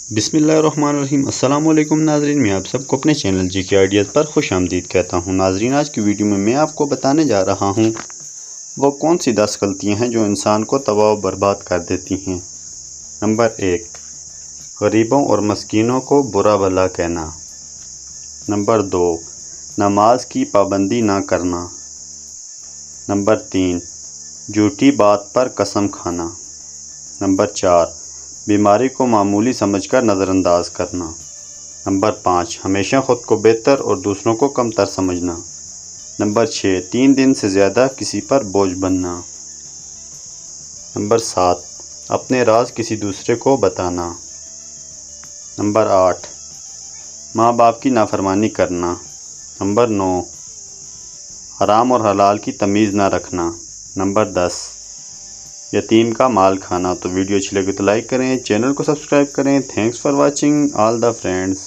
بسم اللہ الرحمن الرحیم۔ السلام علیکم ناظرین، میں آپ سب کو اپنے چینل جی کے آئیڈیاز پر خوش آمدید کہتا ہوں۔ ناظرین، آج کی ویڈیو میں آپ کو بتانے جا رہا ہوں وہ کون سی 10 غلطیاں ہیں جو انسان کو تباہ و برباد کر دیتی ہیں۔ نمبر 1، غریبوں اور مسکینوں کو برا بھلا کہنا۔ نمبر 2، نماز کی پابندی نہ کرنا۔ نمبر 3، جھوٹی بات پر قسم کھانا۔ نمبر 4، بیماری کو معمولی سمجھ کر نظر انداز کرنا۔ نمبر 5، ہمیشہ خود کو بہتر اور دوسروں کو کمتر سمجھنا۔ نمبر 6، 3 دن سے زیادہ کسی پر بوجھ بننا۔ نمبر 7، اپنے راز کسی دوسرے کو بتانا۔ نمبر 8، ماں باپ کی نافرمانی کرنا۔ نمبر 9، حرام اور حلال کی تمیز نہ رکھنا۔ نمبر 10، یتیم کا مال کھانا۔ تو ویڈیو اچھی لگے تو لائک کریں، چینل کو سبسکرائب کریں۔ Thanks for watching all the friends.